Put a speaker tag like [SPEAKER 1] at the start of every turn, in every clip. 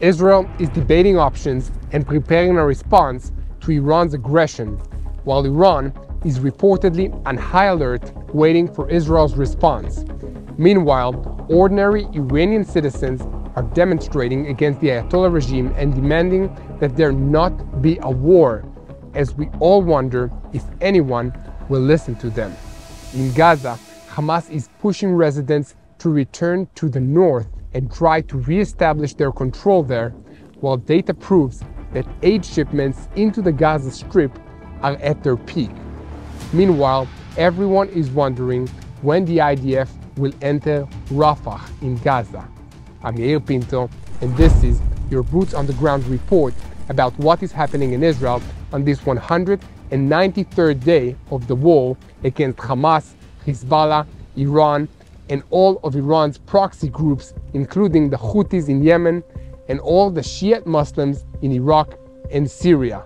[SPEAKER 1] Israel is debating options and preparing a response to Iran's aggression, while Iran is reportedly on high alert waiting for Israel's response. Meanwhile, ordinary Iranian citizens are demonstrating against the Ayatollah regime and demanding that there not be a war, as we all wonder if anyone will listen to them. In Gaza, Hamas is pushing residents to return to the north and try to re-establish their control there, while data proves that aid shipments into the Gaza Strip are at their peak. Meanwhile, everyone is wondering when the IDF will enter Rafah in Gaza. I'm Yair Pinto, and this is your Boots on the Ground report about what is happening in Israel on this 193rd day of the war against Hamas, Hezbollah, Iran, and all of Iran's proxy groups, including the Houthis in Yemen and all the Shiite Muslims in Iraq and Syria.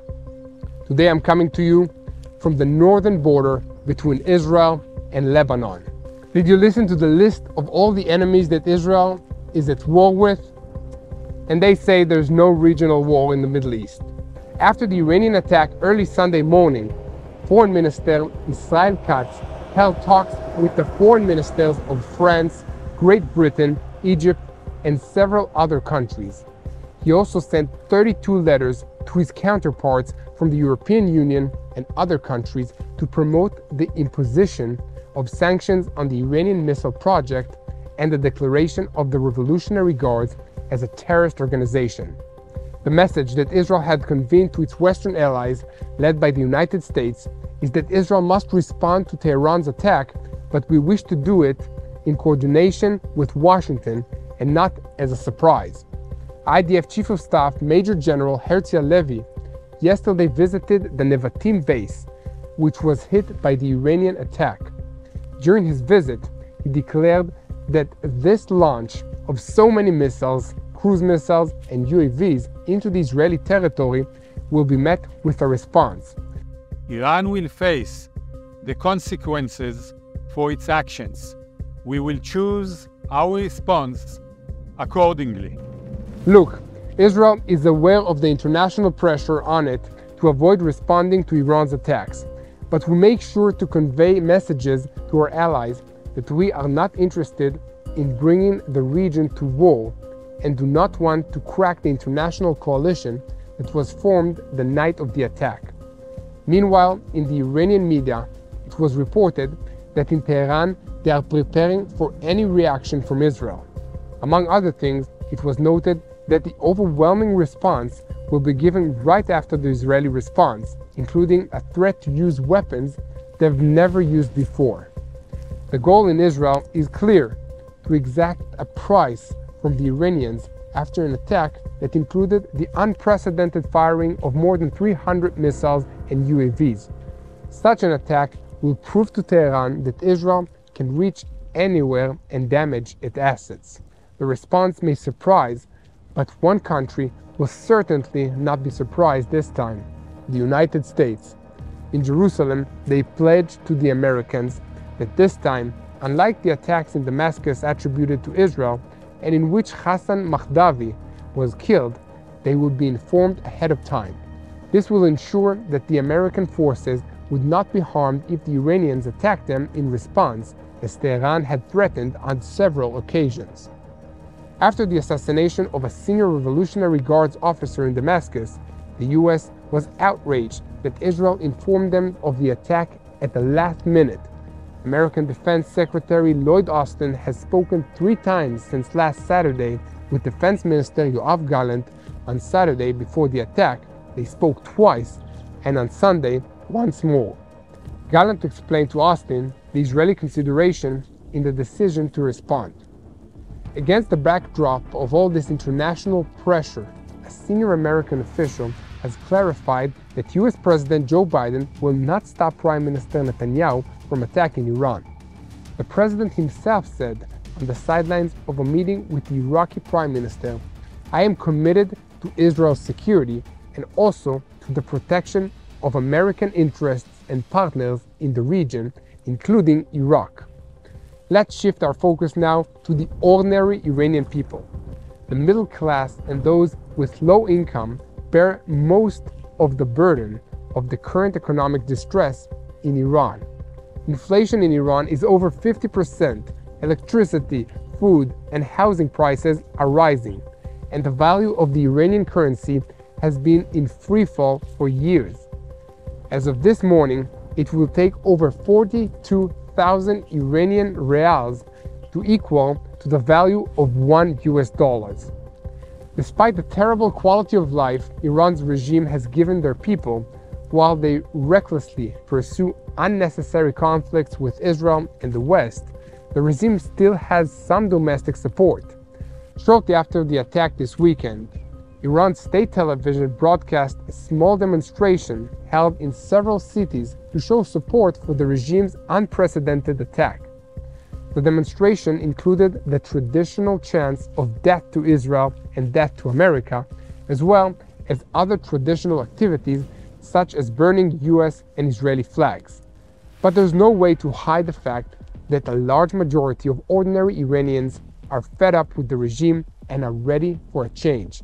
[SPEAKER 1] Today I'm coming to you from the northern border between Israel and Lebanon. Did you listen to the list of all the enemies that Israel is at war with? And they say there's no regional war in the Middle East. After the Iranian attack early Sunday morning, Foreign Minister Israel Katz held talks with the foreign ministers of France, Great Britain, Egypt, and several other countries. He also sent 32 letters to his counterparts from the European Union and other countries to promote the imposition of sanctions on the Iranian missile project and the declaration of the Revolutionary Guards as a terrorist organization. The message that Israel had convened to its Western allies, led by the United States, is that Israel must respond to Tehran's attack, but we wish to do it in coordination with Washington and not as a surprise. IDF Chief of Staff Major General Herzi Halevi yesterday visited the Nevatim base, which was hit by the Iranian attack. During his visit, he declared that this launch of so many missiles, cruise missiles, and UAVs into the Israeli territory will be met with a response.
[SPEAKER 2] Iran will face the consequences for its actions. We will choose our response accordingly.
[SPEAKER 1] Look, Israel is aware of the international pressure on it to avoid responding to Iran's attacks, but we make sure to convey messages to our allies that we are not interested in bringing the region to war and do not want to crack the international coalition that was formed the night of the attack. Meanwhile, in the Iranian media, it was reported that in Tehran they are preparing for any reaction from Israel. Among other things, it was noted that the overwhelming response will be given right after the Israeli response, including a threat to use weapons they've never used before. The goal in Israel is clear: to exact a price from the Iranians after an attack that included the unprecedented firing of more than 300 missiles and UAVs. Such an attack will prove to Tehran that Israel can reach anywhere and damage its assets. The response may surprise, but one country will certainly not be surprised this time: the United States. In Jerusalem, they pledged to the Americans that this time, unlike the attacks in Damascus attributed to Israel, and in which Hassan Mahdavi was killed, they would be informed ahead of time. This will ensure that the American forces would not be harmed if the Iranians attacked them in response, as Tehran had threatened on several occasions. After the assassination of a senior Revolutionary Guards officer in Damascus, the U.S. was outraged that Israel informed them of the attack at the last minute. American Defense Secretary Lloyd Austin has spoken 3 times since last Saturday with Defense Minister Yoav Gallant. On Saturday before the attack, they spoke twice, and on Sunday, once more. Gallant explained to Austin the Israeli consideration in the decision to respond. Against the backdrop of all this international pressure, a senior American official has clarified that US President Joe Biden will not stop Prime Minister Netanyahu from attacking Iran. The president himself said on the sidelines of a meeting with the Iraqi Prime Minister, "I am committed to Israel's security and also to the protection of American interests and partners in the region, including Iraq." Let's shift our focus now to the ordinary Iranian people. the middle class and those with low income bear most of the burden of the current economic distress in Iran. Inflation in Iran is over 50%. Electricity, food, and housing prices are rising, and the value of the Iranian currency has been in free fall for years. As of this morning, it will take over 42,000 Iranian reals to equal to the value of $1. Despite the terrible quality of life Iran's regime has given their people, while they recklessly pursue unnecessary conflicts with Israel and the West, the regime still has some domestic support. Shortly after the attack this weekend, Iran's state television broadcast a small demonstration held in several cities to show support for the regime's unprecedented attack. The demonstration included the traditional chants of death to Israel and death to America, as well as other traditional activities such as burning US and Israeli flags. But there's no way to hide the fact that a large majority of ordinary Iranians are fed up with the regime and are ready for a change.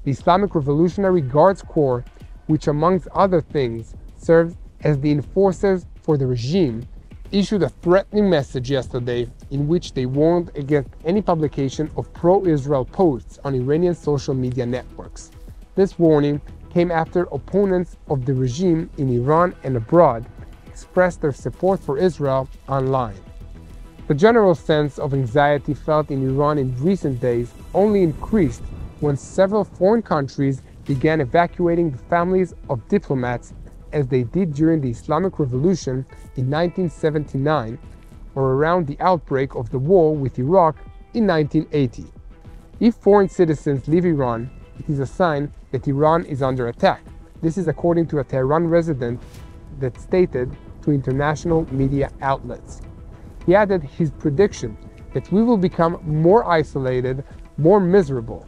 [SPEAKER 1] The Islamic Revolutionary Guards Corps, which amongst other things serves as the enforcers for the regime, issued a threatening message yesterday in which they warned against any publication of pro-Israel posts on Iranian social media networks. This warning came after opponents of the regime in Iran and abroad expressed their support for Israel online. The general sense of anxiety felt in Iran in recent days only increased when several foreign countries began evacuating the families of diplomats as they did during the Islamic Revolution in 1979 or around the outbreak of the war with Iraq in 1980. If foreign citizens leave Iran, it is a sign that Iran is under attack. This is according to a Tehran resident that stated to international media outlets. He added his prediction that we will become more isolated, more miserable.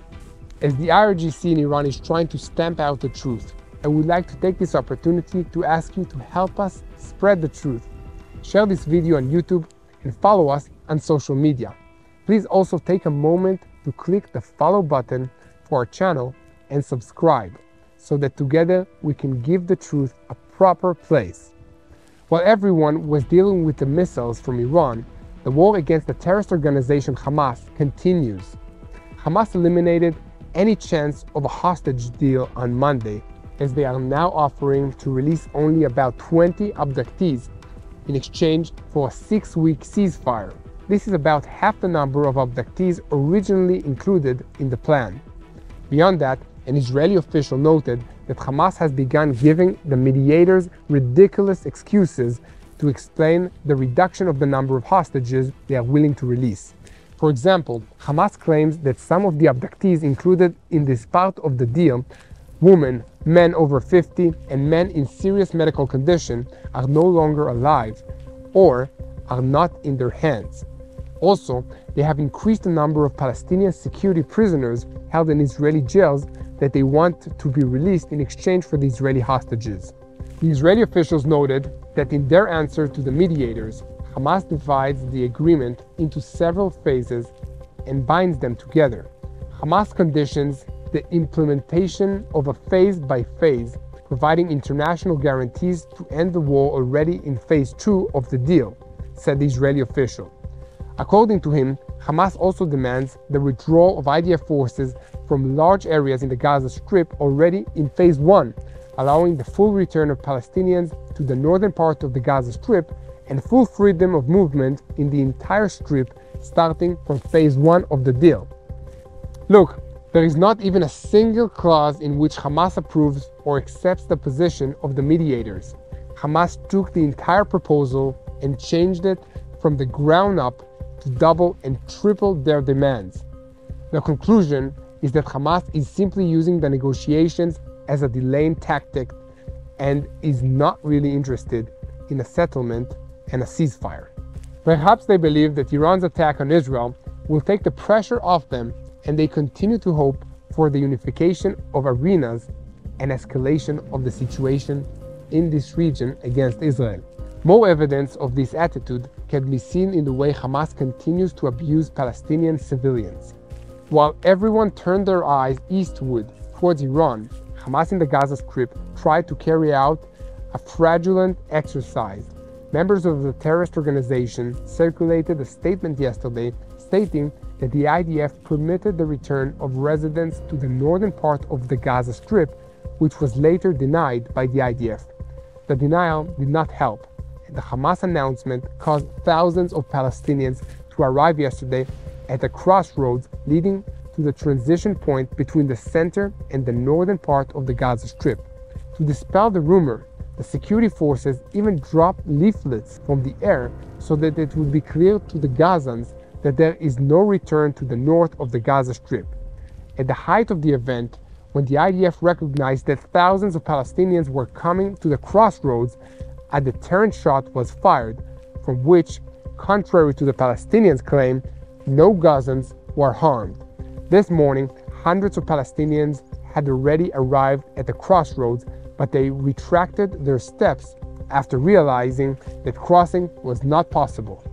[SPEAKER 1] As the IRGC in Iran is trying to stamp out the truth, I would like to take this opportunity to ask you to help us spread the truth. Share this video on YouTube and follow us on social media. Please also take a moment to click the follow button for our channel and subscribe so that together we can give the truth a proper place. While everyone was dealing with the missiles from Iran, the war against the terrorist organization Hamas continues. Hamas eliminated any chance of a hostage deal on Monday, as they are now offering to release only about 20 abductees in exchange for a 6-week ceasefire. This is about half the number of abductees originally included in the plan. Beyond that, an Israeli official noted that Hamas has begun giving the mediators ridiculous excuses to explain the reduction of the number of hostages they are willing to release. For example, Hamas claims that some of the abductees included in this part of the deal, women, men over 50, and men in serious medical condition, are no longer alive or are not in their hands. Also, they have increased the number of Palestinian security prisoners held in Israeli jails that they want to be released in exchange for the Israeli hostages. The Israeli officials noted that in their answer to the mediators, Hamas divides the agreement into several phases and binds them together. Hamas conditions the implementation of a phase-by-phase, providing international guarantees to end the war already in phase 2 of the deal, said the Israeli official. According to him, Hamas also demands the withdrawal of IDF forces from large areas in the Gaza Strip already in phase 1, allowing the full return of Palestinians to the northern part of the Gaza Strip and full freedom of movement in the entire strip starting from phase 1 of the deal. Look, there is not even a single clause in which Hamas approves or accepts the position of the mediators. Hamas took the entire proposal and changed it from the ground up to double and triple their demands. The conclusion is that Hamas is simply using the negotiations as a delaying tactic and is not really interested in a settlement and a ceasefire. Perhaps they believe that Iran's attack on Israel will take the pressure off them, and they continue to hope for the unification of arenas and escalation of the situation in this region against Israel. More evidence of this attitude can be seen in the way Hamas continues to abuse Palestinian civilians. While everyone turned their eyes eastward towards Iran, Hamas in the Gaza Strip tried to carry out a fraudulent exercise. Members of the terrorist organization circulated a statement yesterday stating that the IDF permitted the return of residents to the northern part of the Gaza Strip, which was later denied by the IDF. The denial did not help. The Hamas announcement caused thousands of Palestinians to arrive yesterday at the crossroads leading to the transition point between the center and the northern part of the Gaza Strip. To dispel the rumor, the security forces even dropped leaflets from the air so that it would be clear to the Gazans that there is no return to the north of the Gaza Strip. At the height of the event, when the IDF recognized that thousands of Palestinians were coming to the crossroads, a deterrent shot was fired, from which, contrary to the Palestinians' claim, no Gazans were harmed. This morning, hundreds of Palestinians had already arrived at the crossroads, but they retracted their steps after realizing that crossing was not possible.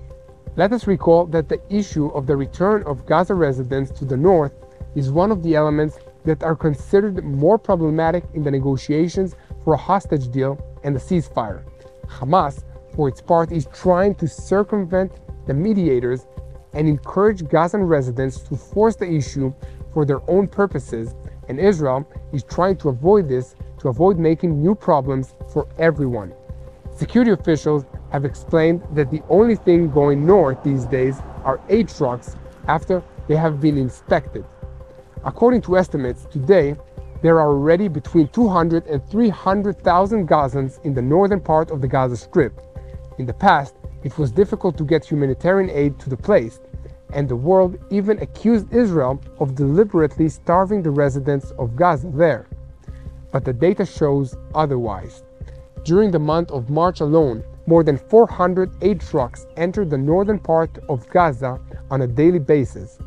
[SPEAKER 1] Let us recall that the issue of the return of Gaza residents to the north is one of the elements that are considered more problematic in the negotiations for a hostage deal and the ceasefire. Hamas, for its part, is trying to circumvent the mediators and encourage Gazan residents to force the issue for their own purposes, and Israel is trying to avoid this to avoid making new problems for everyone. Security officials have explained that the only thing going north these days are aid trucks after they have been inspected. According to estimates, today there are already between 200 and 300,000 Gazans in the northern part of the Gaza Strip. In the past, it was difficult to get humanitarian aid to the place, and the world even accused Israel of deliberately starving the residents of Gaza there. But the data shows otherwise. During the month of March alone, more than 400 aid trucks entered the northern part of Gaza on a daily basis.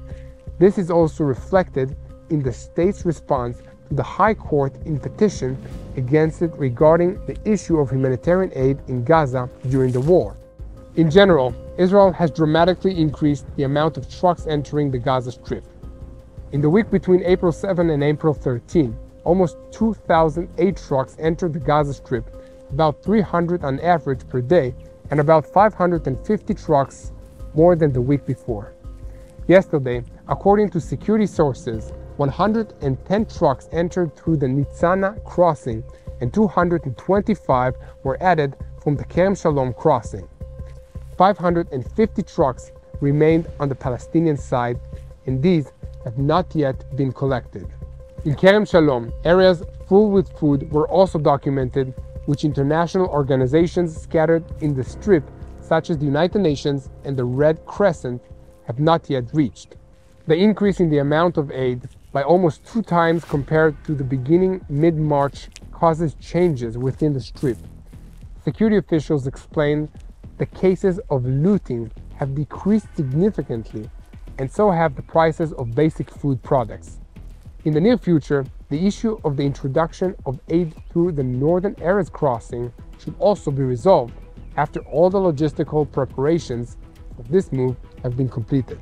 [SPEAKER 1] This is also reflected in the state's response to the High Court in petition against it regarding the issue of humanitarian aid in Gaza during the war. In general, Israel has dramatically increased the amount of trucks entering the Gaza Strip. In the week between April 7 and April 13, almost 2,000 aid trucks entered the Gaza Strip, about 300 on average per day, and about 550 trucks more than the week before. Yesterday, according to security sources, 110 trucks entered through the Nitzana crossing and 225 were added from the Kerem Shalom crossing. 550 trucks remained on the Palestinian side, and these have not yet been collected. In Kerem Shalom, areas full with food were also documented, which international organizations scattered in the strip, such as the United Nations and the Red Crescent, have not yet reached. The increase in the amount of aid by almost 2 times compared to the beginning mid-March causes changes within the strip. Security officials explain the cases of looting have decreased significantly, and so have the prices of basic food products. In the near future, the issue of the introduction of aid through the Northern Erez crossing should also be resolved after all the logistical preparations of this move have been completed.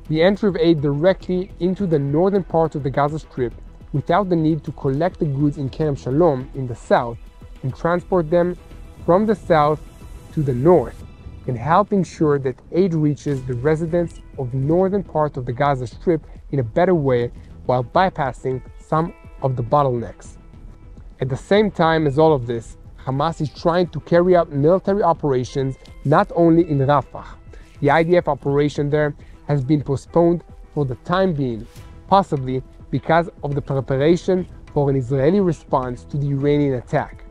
[SPEAKER 1] The entry of aid directly into the northern part of the Gaza Strip without the need to collect the goods in Kerem Shalom in the south and transport them from the south to the north can help ensure that aid reaches the residents of the northern part of the Gaza Strip in a better way while bypassing some of the bottlenecks. At the same time as all of this, Hamas is trying to carry out military operations not only in Rafah. The IDF operation there has been postponed for the time being, possibly because of the preparation for an Israeli response to the Iranian attack.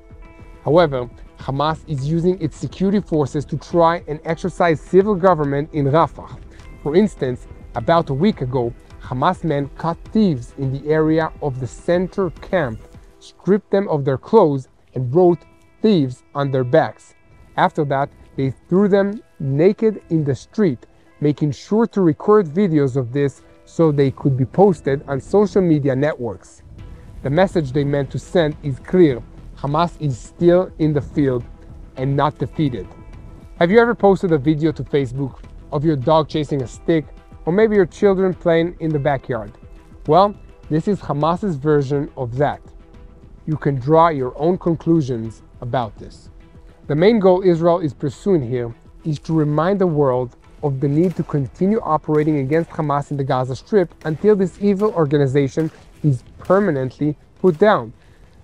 [SPEAKER 1] However, Hamas is using its security forces to try and exercise civil government in Rafah. For instance, about a week ago, Hamas men caught thieves in the area of the center camp, stripped them of their clothes, and wrote "thieves" on their backs. After that, they threw them naked in the street, making sure to record videos of this so they could be posted on social media networks. The message they meant to send is clear: Hamas is still in the field and not defeated. Have you ever posted a video to Facebook of your dog chasing a stick, or maybe your children playing in the backyard? Well, this is Hamas's version of that. You can draw your own conclusions about this. The main goal Israel is pursuing here is to remind the world of the need to continue operating against Hamas in the Gaza Strip until this evil organization is permanently put down.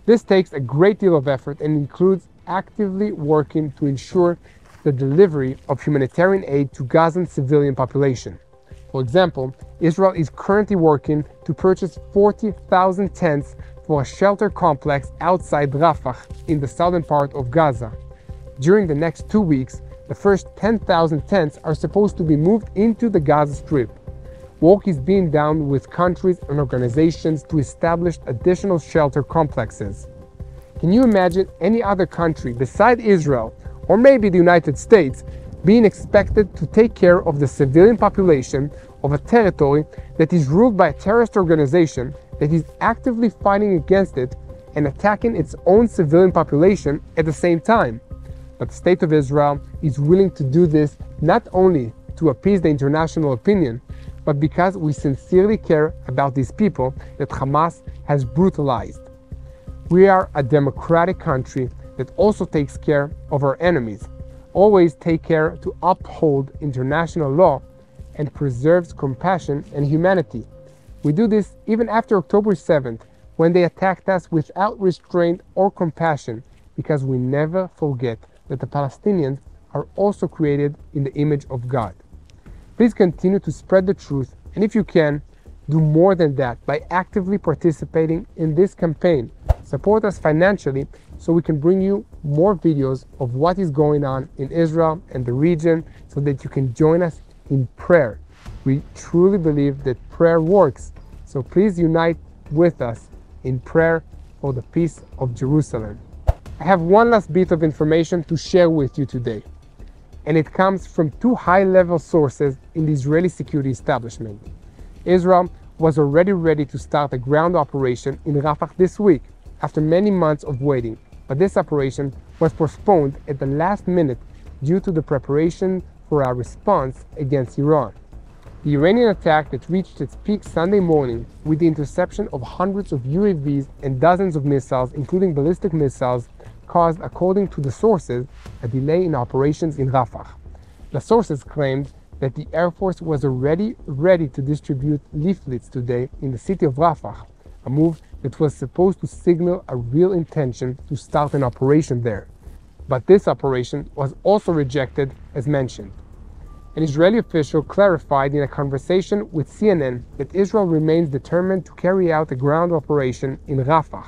[SPEAKER 1] This takes a great deal of effort and includes actively working to ensure the delivery of humanitarian aid to Gazan civilian population. For example, Israel is currently working to purchase 40,000 tents for a shelter complex outside Rafah in the southern part of Gaza. During the next 2 weeks, the first 10,000 tents are supposed to be moved into the Gaza Strip. Work is being done with countries and organizations to establish additional shelter complexes. Can you imagine any other country beside Israel, or maybe the United States, being expected to take care of the civilian population of a territory that is ruled by a terrorist organization that is actively fighting against it and attacking its own civilian population at the same time? But the state of Israel is willing to do this not only to appease the international opinion, but because we sincerely care about these people that Hamas has brutalized. We are a democratic country that also takes care of our enemies, always take care to uphold international law, and preserves compassion and humanity. We do this even after October 7th, when they attacked us without restraint or compassion, because we never forget that the Palestinians are also created in the image of God. Please continue to spread the truth, and if you can, do more than that by actively participating in this campaign. Support us financially so we can bring you more videos of what is going on in Israel and the region so that you can join us in prayer. We truly believe that prayer works, so please unite with us in prayer for the peace of Jerusalem. I have one last bit of information to share with you today, and it comes from two high-level sources in the Israeli security establishment. Israel was already ready to start a ground operation in Rafah this week, after many months of waiting, but this operation was postponed at the last minute due to the preparation for a response against Iran. The Iranian attack that reached its peak Sunday morning with the interception of hundreds of UAVs and dozens of missiles, including ballistic missiles, caused, according to the sources, a delay in operations in Rafah. The sources claimed that the Air Force was already ready to distribute leaflets today in the city of Rafah, a move that was supposed to signal a real intention to start an operation there. But this operation was also rejected, as mentioned. An Israeli official clarified in a conversation with CNN that Israel remains determined to carry out a ground operation in Rafah,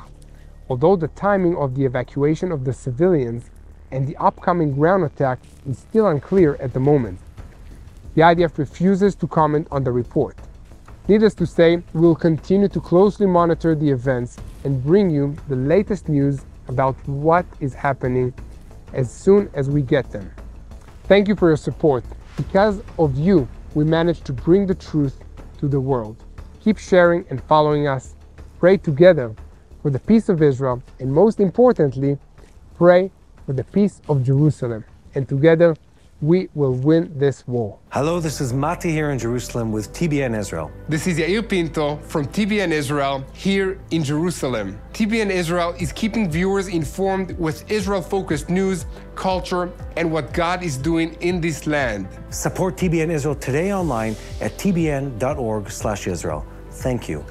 [SPEAKER 1] although the timing of the evacuation of the civilians and the upcoming ground attack is still unclear at the moment. The IDF refuses to comment on the report. Needless to say, we will continue to closely monitor the events and bring you the latest news about what is happening as soon as we get them. Thank you for your support. Because of you, we managed to bring the truth to the world. Keep sharing and following us. Pray together for the peace of Israel, and most importantly, pray for the peace of Jerusalem. And together, we will win this war.
[SPEAKER 3] Hello, this is Mati here in Jerusalem with TBN Israel.
[SPEAKER 1] This is Yair Pinto from TBN Israel here in Jerusalem. TBN Israel is keeping viewers informed with Israel-focused news, culture, and what God is doing in this land.
[SPEAKER 3] Support TBN Israel today online at tbn.org/Israel. Thank you.